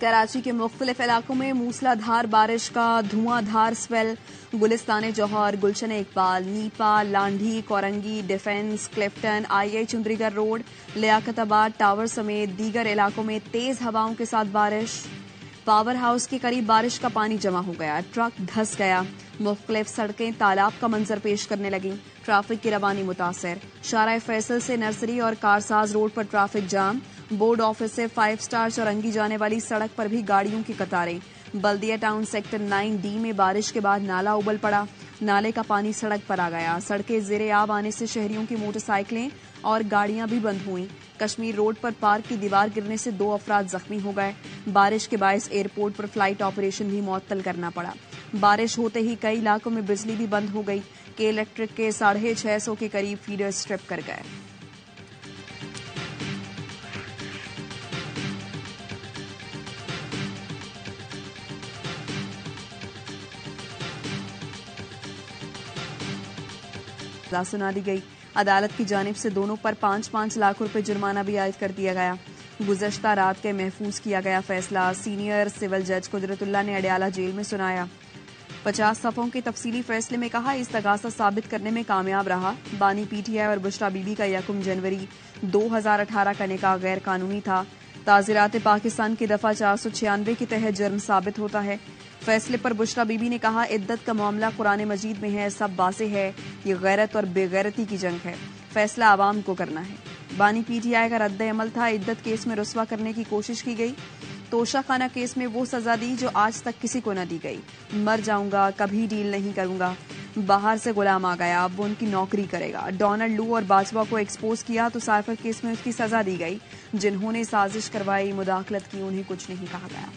कराची के मुख्तलिफ इलाकों में मूसलाधार बारिश का धुआंधार स्पेल। गुलिस्तान जौहर, गुलशन इकबाल, नीपा, लांढी, कोरंगी, डिफेंस, क्लिफ्टन, आई चुंदरीगढ़ रोड, लियाकताबाद टावर समेत दीगर इलाकों में तेज हवाओं के साथ बारिश। पावर हाउस के करीब बारिश का पानी जमा हो गया, ट्रक धंस गया। मुख्तलिफ सड़कें तालाब का मंजर पेश करने लगी। ट्रैफिक की रवानी मुतासर। शारा फैसल से नर्सरी और कारसाज रोड पर ट्रैफिक जाम। बोर्ड ऑफिस से 5 स्टार चौरंगी जाने वाली सड़क पर भी गाड़ियों की कतारें। बल्दिया टाउन सेक्टर 9D में बारिश के बाद नाला उबल पड़ा। नाले का पानी सड़क पर आ गया। सड़कें ज़ेरे आब आने से शहरियों की मोटरसाइकिलें और गाड़ियां भी बंद हुई। कश्मीर रोड पर पार्क की दीवार गिरने से 2 अफराद जख्मी हो गए। बारिश के बायस एयरपोर्ट पर फ्लाइट ऑपरेशन भी मुअत्तल करना पड़ा। बारिश होते ही कई इलाकों में बिजली भी बंद हो गई। के इलेक्ट्रिक के 650 के करीब फीडर स्ट्रिप कर गए। सजा सुना दी गई। अदालत की जानिब से दोनों पर 5-5 लाख रुपए जुर्माना भी आयद कर दिया गया। गुज़श्ता रात के महफूज किया गया फैसला सीनियर सिविल जज कुदरतुल्लाह ने अडयाला जेल में सुनाया। 50 सफ़ों के तफसीली फैसले में कहा, इस्तगासा साबित करने में कामयाब रहा। बानी PTI और बुशरा बीबी का 1 जनवरी 2018 का निकाह गैर कानूनी था। ताज़ीरात पाकिस्तान की दफा 496 के तहत जुर्म साबित होता है। फैसले पर बुशरा बीबी ने कहा, इद्दत का मामला कुरान मजीद में है, सब वाज़ेह है, ये गैरत और बेगैरती की जंग है। फैसला आवाम को करना है। बानी PTI का रद्द अमल था। इद्दत केस में रुस्वा करने की कोशिश की गई। तोशा खाना केस में वो सजा दी जो आज तक किसी को न दी गई। मर जाऊंगा, कभी डील नहीं करूंगा। बाहर से गुलाम आ गया, अब वो उनकी नौकरी करेगा। डोनाल्ड लू और बाजवा को एक्सपोज किया तो साइफर केस में उसकी सजा दी गई। जिन्होंने साजिश करवाई, मुदाखलत की, उन्हें कुछ नहीं कहा गया।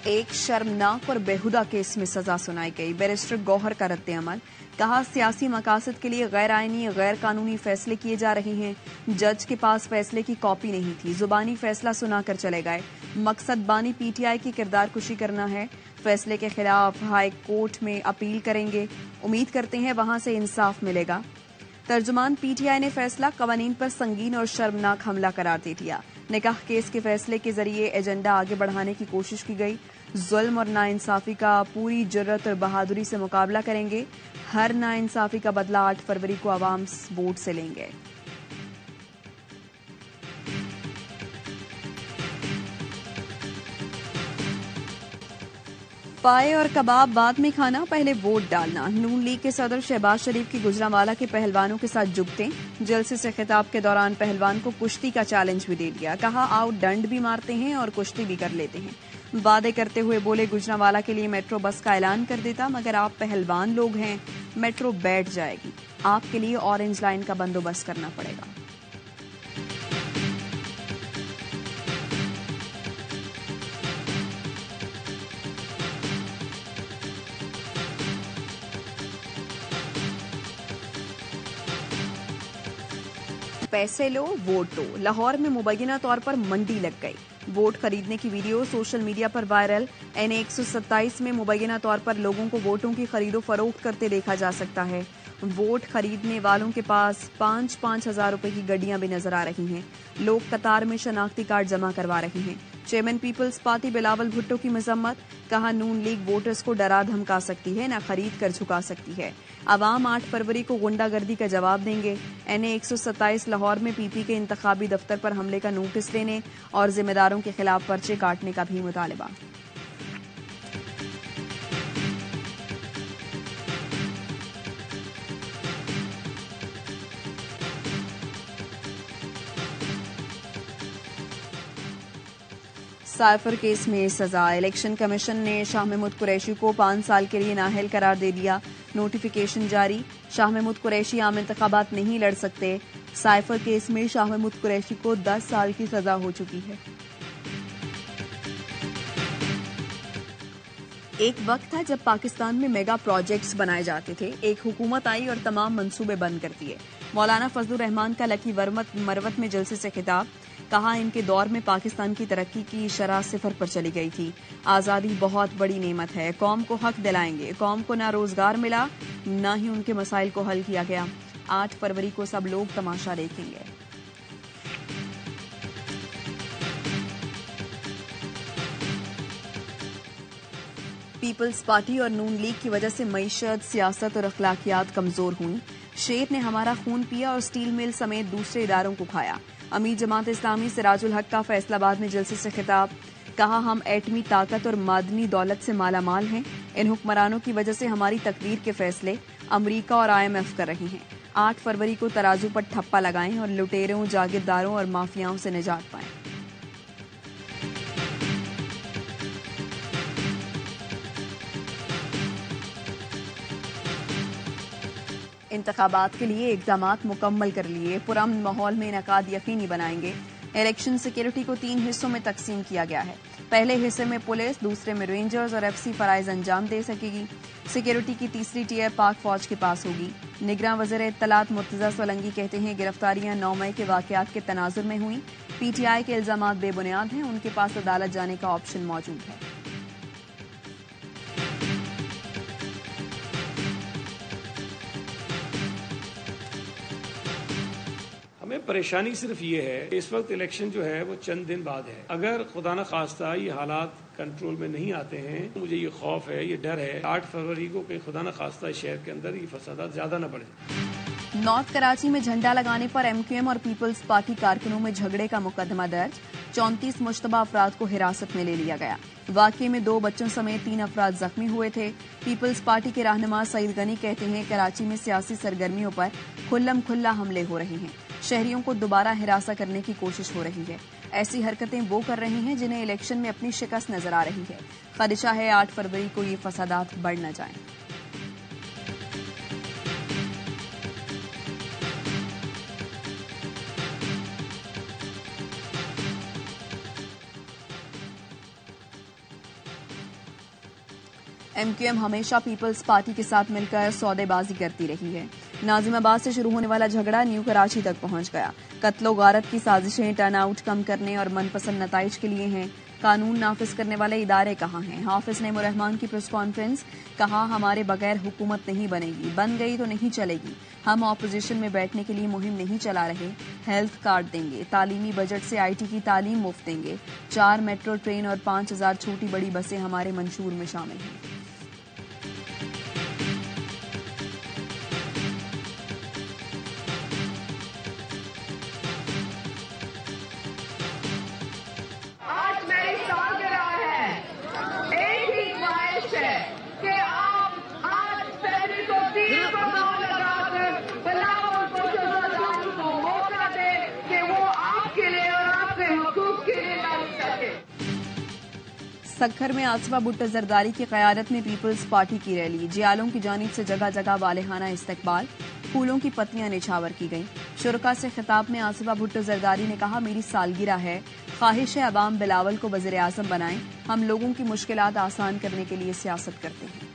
एक शर्मनाक और बेहुदा केस में सजा सुनाई गई। बैरिस्टर गौहर का रद्द अमल। कहा, सियासी मकासद के लिए गैर आईनी गैर कानूनी फैसले किए जा रहे हैं। जज के पास फैसले की कॉपी नहीं थी, जुबानी फैसला सुनाकर चले गए। मकसद बानी PTI की किरदार कुशी करना है। फैसले के खिलाफ हाई कोर्ट में अपील करेंगे। उम्मीद करते हैं वहां से इंसाफ मिलेगा। तर्जुमान PTI ने फैसला कवानीन पर संगीन और शर्मनाक हमला करार दे दिया। निकाह केस के फैसले के जरिए एजेंडा आगे बढ़ाने की कोशिश की गई। जुल्म और नाइंसाफी का पूरी जुर्रत और बहादुरी से मुकाबला करेंगे। हर नाइंसाफी का बदला 8 फरवरी को आवाम वोट से लेंगे। पाए और कबाब बाद में खाना, पहले वोट डालना। नून लीग के सदर शहबाज शरीफ की गुजरांवाला के पहलवानों के साथ जुगते। जलसे से खिताब के दौरान पहलवान को कुश्ती का चैलेंज भी दे दिया। कहा, आओ डंड भी मारते हैं और कुश्ती भी कर लेते हैं। वादे करते हुए बोले, गुजरांवाला के लिए मेट्रो बस का ऐलान कर देता, मगर आप पहलवान लोग हैं, मेट्रो बैठ जाएगी। आपके लिए ऑरेंज लाइन का बंदोबस्त करना पड़ेगा। पैसे लो, वोट दो। लाहौर में मुबैना तौर पर मंडी लग गई। वोट खरीदने की वीडियो सोशल मीडिया पर वायरल। NA 127 में मुबैना तौर पर लोगों को वोटों की खरीदो फरोख्त करते देखा जा सकता है। वोट खरीदने वालों के पास 5-5 हजार रुपए की गड्डियां भी नजर आ रही हैं। लोग कतार में शनाख्ती कार्ड जमा करवा रहे हैं। चेयरमैन पीपल्स पार्टी बिलावल भुट्टो की मजम्मत। कहा, नून लीग वोटर्स को डरा धमका सकती है, न खरीद कर झुका सकती है। अवाम 8 फरवरी को गुंडागर्दी का जवाब देंगे। NA 127 लाहौर में PP के इंतखाबी दफ्तर पर हमले का नोटिस देने और जिम्मेदारों के खिलाफ पर्चे काटने का भी मुतालबा। साइफर केस में सजा। इलेक्शन कमीशन ने शाह महमूद कुरैशी को 5 साल के लिए नाअहल करार दे दिया। नोटिफिकेशन जारी। शाह महमूद कुरैशी आम इंतखाबात नहीं लड़ सकते। साइफर केस में शाह महमूद कुरैशी को 10 साल की सजा हो चुकी है। एक वक्त था जब पाकिस्तान में मेगा प्रोजेक्ट्स बनाए जाते थे। एक हुकूमत आई और तमाम मंसूबे बंद कर दिए। मौलाना फजलुर रहमान का लकी मरवत में जलसे से खिताब, कहा इनके दौर में पाकिस्तान की तरक्की की शरह सिफर पर चली गई थी। आज़ादी बहुत बड़ी नेमत है, कौम को हक दिलाएंगे। कौम को ना रोजगार मिला, ना ही उनके मसाइल को हल किया गया। 8 फरवरी को सब लोग तमाशा देखेंगे। पीपल्स पार्टी और नून लीग की वजह से मईशत, सियासत और अखलाकियात कमजोर हुई। शेर ने हमारा खून पिया और स्टील मिल समेत दूसरे इदारों को खाया। अमीर जमात इस्लामी सिराजुल हक का फैसलाबाद में जलसे से खिताब, कहा हम एटमी ताकत और मादनी दौलत से मालामाल हैं। इन हुक्मरानों की वजह से हमारी तकदीर के फैसले अमरीका और IMF कर रही हैं। 8 फरवरी को तराजू पर ठप्पा लगाएं और लुटेरों, जागीरदारों और माफियाओं से निजात पाएं। इंतखाबात के लिए इक़दामात मुकम्मल कर लिए, पुरअमन माहौल में इनेकाद यकीनी बनाएंगे। इलेक्शन सिक्योरिटी को 3 हिस्सों में तकसीम किया गया है। पहले हिस्से में पुलिस, दूसरे में रेंजर्स और FC फराइज अंजाम दे सकेगी। सिक्योरिटी की तीसरी टियर पाक फौज के पास होगी। निगरान वज़ीर इत्तलात मुर्तज़ा सोलंकी कहते हैं गिरफ्तारियां 9 मई के वाकयात के तनाजुर में हुई। PTI के इल्जामात बेबुनियाद हैं, उनके पास अदालत जाने का ऑप्शन मौजूद है। हमें परेशानी सिर्फ ये है कि इस वक्त इलेक्शन जो है वो चंद दिन बाद है। अगर खुदा न खास्ता ये हालात कंट्रोल में नहीं आते हैं, मुझे ये खौफ है, ये डर है 8 फरवरी को कि खुदा न खास्ता शहर के अंदर ये फसादात ज्यादा न बढ़ जाए। नॉर्थ कराची में झंडा लगाने पर MQM और पीपल्स पार्टी कारकुनों में झगड़े का मुकदमा दर्ज। 34 मुश्तबा अफराद को हिरासत में ले लिया गया। वाकये में 2 बच्चों समेत 3 अफराद जख्मी हुए थे। पीपल्स पार्टी के रहनुमा सईद गनी कहते हैं कराची में सियासी सरगर्मियों पर खुल्लम खुल्ला हमले हो रहे हैं। शहरियों को दोबारा हिरासा करने की कोशिश हो रही है। ऐसी हरकतें वो कर रहे हैं जिन्हें इलेक्शन में अपनी शिकस्त नजर आ रही है। खदशा है 8 फरवरी को ये फसादात बढ़ न जाएं। MQM हमेशा पीपल्स पार्टी के साथ मिलकर सौदेबाजी करती रही है। नाजिमाबाद से शुरू होने वाला झगड़ा न्यू कराची तक पहुंच गया। कत्लो गारत की साजिशें टर्नआउट कम करने और मनपसंद नताइज के लिए हैं। कानून नाफिज करने वाले इदारे कहाँ हैं? हाफिज नईमुर रहमान की प्रेस कॉन्फ्रेंस, कहा हमारे बगैर हुकूमत नहीं बनेगी, बन गई तो नहीं चलेगी। हम ऑपोजिशन में बैठने के लिए मुहिम नहीं चला रहे। हेल्थ कार्ड देंगे, तालीमी बजट से IT की तालीम मुफ्त देंगे। 4 मेट्रो ट्रेन और 5000 छोटी बड़ी बसें हमारे मंशूर में शामिल हैं। सक्खर में आसिफा भुट्टो जरदारी की क़यादत में पीपल्स पार्टी की रैली। जियालों की जानिब से जगह जगह वालेहाना इस्तकबाल, फूलों की पत्तियां निछावर की गईं। शुरका से खिताब में आसिफा भुट्टो जरदारी ने कहा मेरी सालगिरह है, ख्वाहिश है अवाम बिलावल को वज़ीर आज़म बनाएं। हम लोगों की मुश्किलात आसान करने के लिए सियासत करते हैं।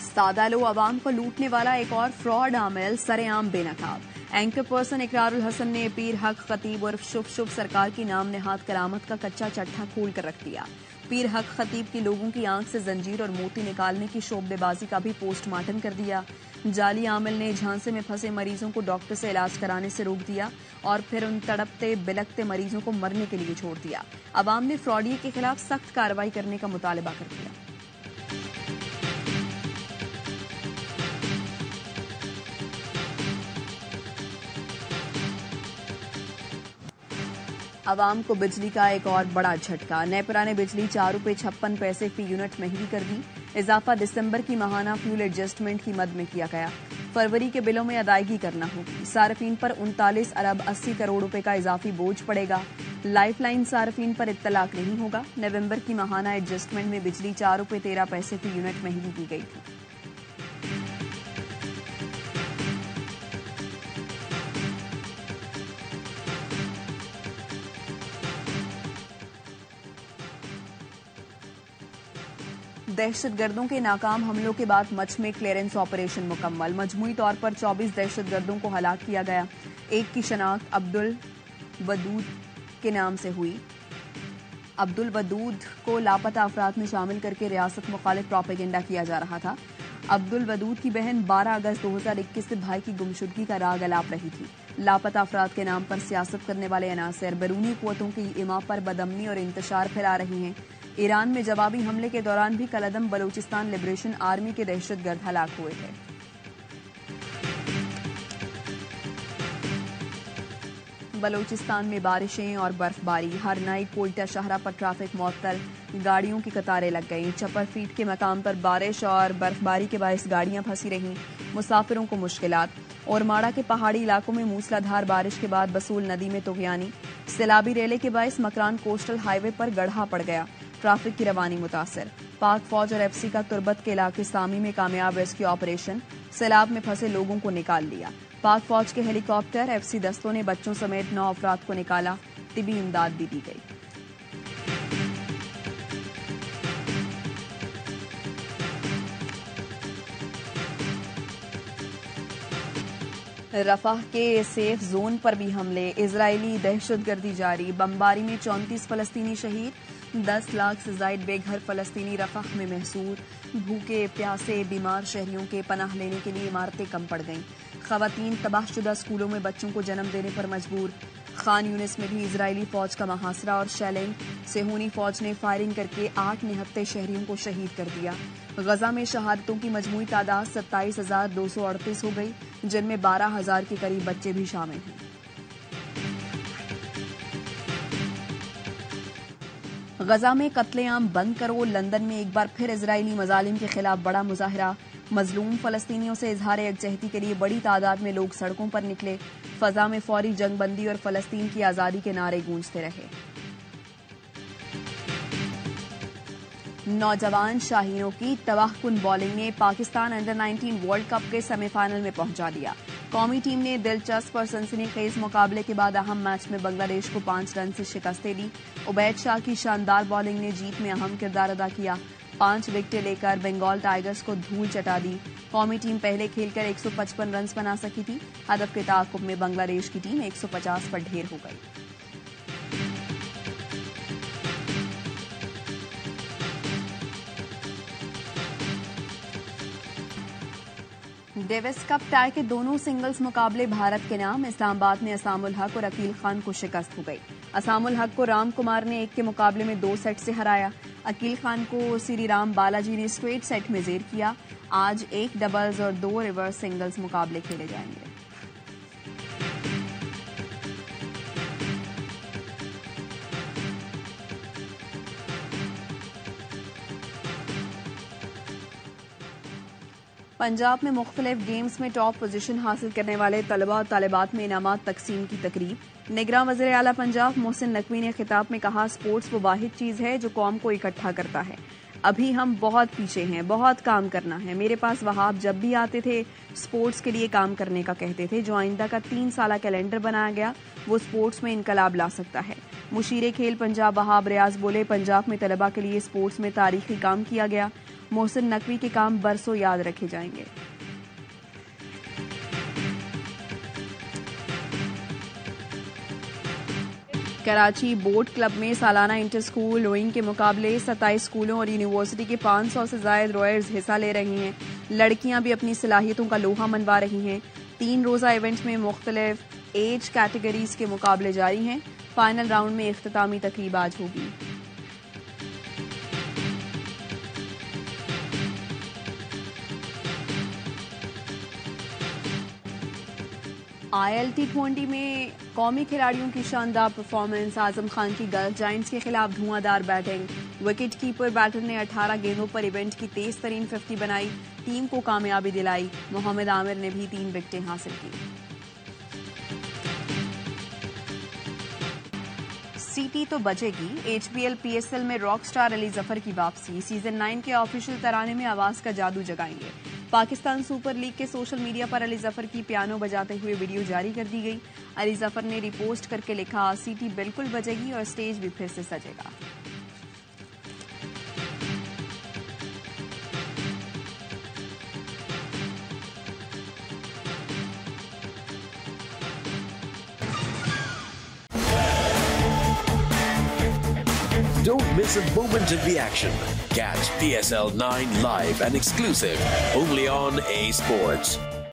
सादा लो अवाम को लूटने वाला एक और फ्रॉड आमिल सरेआम बेनकाब। एंकर पर्सन इकरारुल हसन ने पीर हक खतीब और शुभ सरकार की नाम नेहाद करामत का कच्चा चट्टा खोल कर रख दिया। पीर हक खतीब की लोगों की आंख से जंजीर और मोती निकालने की शोबेबाजी का भी पोस्टमार्टम कर दिया। जाली आमिल ने झांसे में फंसे मरीजों को डॉक्टर से इलाज कराने से रोक दिया और फिर उन तड़पते बिलकते मरीजों को मरने के लिए छोड़ दिया। अवाम ने फ्रॉडिये के खिलाफ सख्त कार्रवाई करने का मुतालबा कर दिया। अवाम को बिजली का एक और बड़ा झटका। नेपरा ने बिजली 4 रुपये 56 पैसे फी यूनिट महंगी कर दी। इजाफा दिसंबर की माहाना फ्यूल एडजस्टमेंट की मद में किया गया। फरवरी के बिलों में अदायगी करना होगी। सार्फिन पर 39 अरब 80 करोड़ रुपए का इजाफी बोझ पड़ेगा। लाइफलाइन सार्फिन पर इत्तलाक नहीं होगा। नवंबर की माहाना एडजस्टमेंट में बिजली 4 रुपये 13 पैसे फी यूनिट महंगी की गई थी। दहशतगर्दों के नाकाम हमलों के बाद मच में क्लियरेंस ऑपरेशन मुकम्मल। मजमूई तौर पर 24 दहशतगर्दों को हलाक किया गया। एक की शनाख्त अब्दुल वदूद के नाम से हुई। अब्दुल वदूद को लापता अफराद में शामिल करके रियासत मुखालिफ प्रोपेगेंडा किया जा रहा था। अब्दुल वदूद की बहन 12 अगस्त 2021 से भाई की गुमशुदगी का राग अलाप रही थी। लापता अफराद के नाम पर सियासत करने वाले अनासर बैरूनी कुव्वतों की इमा पर बदअमनी और इंतशार फैला रही हैं। ईरान में जवाबी हमले के दौरान भी कलअदम बलूचिस्तान लिबरेशन आर्मी के दहशतगर्द हलाक हुए थे। बलूचिस्तान में बारिशें और बर्फबारी। हर नाइट कोयटा शाहरा पर ट्रैफिक मुअत्तल, गाड़ियों की कतारें लग गईं। चपर फीट के मकाम पर बारिश और बर्फबारी के बायस गाड़ियां फंसी रहीं, मुसाफिरों को मुश्किलात। और माड़ा के पहाड़ी इलाकों में मूसलाधार बारिश के बाद बसूल नदी में तुगयानी। सैलाबी रेले के बायस मकरान कोस्टल हाईवे पर गड्ढा पड़ गया, ट्रैफिक की रवानी मुतासर। पाक फौज और एफसी का तुर्बत के इलाके सामी में कामयाब रेस्क्यू ऑपरेशन, सैलाब में फंसे लोगों को निकाल लिया। पाक फौज के हेलीकॉप्टर एफसी दस्तों ने बच्चों समेत 9 अफराद को निकाला, तिबी इमदाद भी दी गई। रफाह के सेफ जोन पर भी हमले, इजरायली दहशतगर्दी जारी। बमबारी में 34 फलस्तीनी शहीद, 10 लाख से जायद बेघर फलस्तीनी रफाह में महसूर। भूखे प्यासे बीमार शहरियों के पनाह लेने के लिए इमारतें कम पड़ गईं। खवातीन तबाहशुदा स्कूलों में बच्चों को जन्म देने पर मजबूर। खान यूनिस में भी इजरायली फौज का मुहासरा और शेलिंग। सेहूनी फौज ने फायरिंग करके 8 निहत्ते शहरियों को शहीद कर दिया। गजा में शहादतों की मजमूई तादाद 27,238 हो गई, जिनमें 12,000 के करीब बच्चे भी शामिल हैं। गजा में कत्लेआम बंद करो। लंदन में एक बार फिर इजरायली मजालिम के खिलाफ बड़ा मुजाहरा। मजलूम फलस्तीनियों से इजहार यकजहती के लिए बड़ी तादाद में लोग सड़कों पर निकले। फजा में फौरी जंगबंदी और फलस्तीन की आजादी के नारे गूंजते रहे। नौजवान शाहीनों की तबाहकुन बॉलिंग ने पाकिस्तान अंडर 19 वर्ल्ड कप के सेमीफाइनल में पहुंचा दिया। कौमी टीम ने दिलचस्प और सनसनीखेज मुकाबले के बाद अहम मैच में बांग्लादेश को 5 रन से शिकस्त दी। उबैद शाह की शानदार बॉलिंग ने जीत में अहम किरदार अदा किया। 5 विकेटें लेकर बंगाल टाइगर्स को धूल चटा दी। कौमी टीम पहले खेलकर 155 रन बना सकी थी। हदफ के ताक़ुब में बांग्लादेश की टीम 150 पर ढेर हो गई। डेविस कप टाई के दोनों सिंगल्स मुकाबले भारत के नाम। इस्लामाबाद में असामुल हक और अकील खान को शिकस्त हो गई। असामुल हक को राम कुमार ने 1 के मुकाबले में 2 सेट से हराया। अकील खान को श्री राम बालाजी ने स्ट्रेट सेट में जेर किया। आज 1 डबल्स और 2 रिवर्स सिंगल्स मुकाबले खेले जाएंगे। पंजाब में मुख्तलिफ गेम्स में टॉप पोजीशन हासिल करने वाले तलबा और तालिबात में इनामात तकसीम की तकरीब। निगरां वज़ीर आला पंजाब मोहसिन नकवी ने खिताब में कहा, स्पोर्ट्स वो वाहिद चीज़ है जो कौम को इकट्ठा करता है। अभी हम बहुत पीछे हैं, बहुत काम करना है। मेरे पास वहाब जब भी आते थे स्पोर्ट्स के लिए काम करने का कहते थे। जो आइंदा का 3 साला कैलेंडर बनाया गया वो स्पोर्ट्स में इनकलाब ला सकता है। मुशीरे खेल पंजाब वहाब रियाज बोले, पंजाब में तलबा के लिए स्पोर्ट्स में तारीखी काम किया गया। मोहसिन नकवी के काम बरसों याद रखे जाएंगे। कराची बोट क्लब में सालाना इंटर स्कूल रोइंग के मुकाबले 27 स्कूलों और यूनिवर्सिटी के 500 से जायद रोयर्स हिस्सा ले रही हैं। लड़कियां भी अपनी सलाहियतों का लोहा मनवा रही हैं। 3 रोजा इवेंट में मुख्तलिफ एज कैटेगरीज के मुकाबले जारी हैं। फाइनल राउंड में इख्तितामी तकरीब आज होगी। ILT20 में कौमी खिलाड़ियों की शानदार परफॉर्मेंस। आजम खान की गल्फ जायंट्स के खिलाफ धुआंधार बैटिंग। विकेट कीपर बैटर ने 18 गेंदों पर इवेंट की तेज तरीन 50 बनाई, टीम को कामयाबी दिलाई। मोहम्मद आमिर ने भी 3 विकेटें हासिल की। सीटी तो बजेगी। HBL PSL में रॉक स्टार अली जफर की वापसी। सीजन 9 के ऑफिशियल तराने में आवाज का जादू जगाएंगे। पाकिस्तान सुपर लीग के सोशल मीडिया पर अली जफर की पियानो बजाते हुए वीडियो जारी कर दी गई। अली जफर ने रिपोस्ट करके लिखा, सीटी बिल्कुल बजेगी और स्टेज भी फिर से सजेगा। Don't miss a moment of the action. Catch PSL 9 live and exclusive only on A Sports.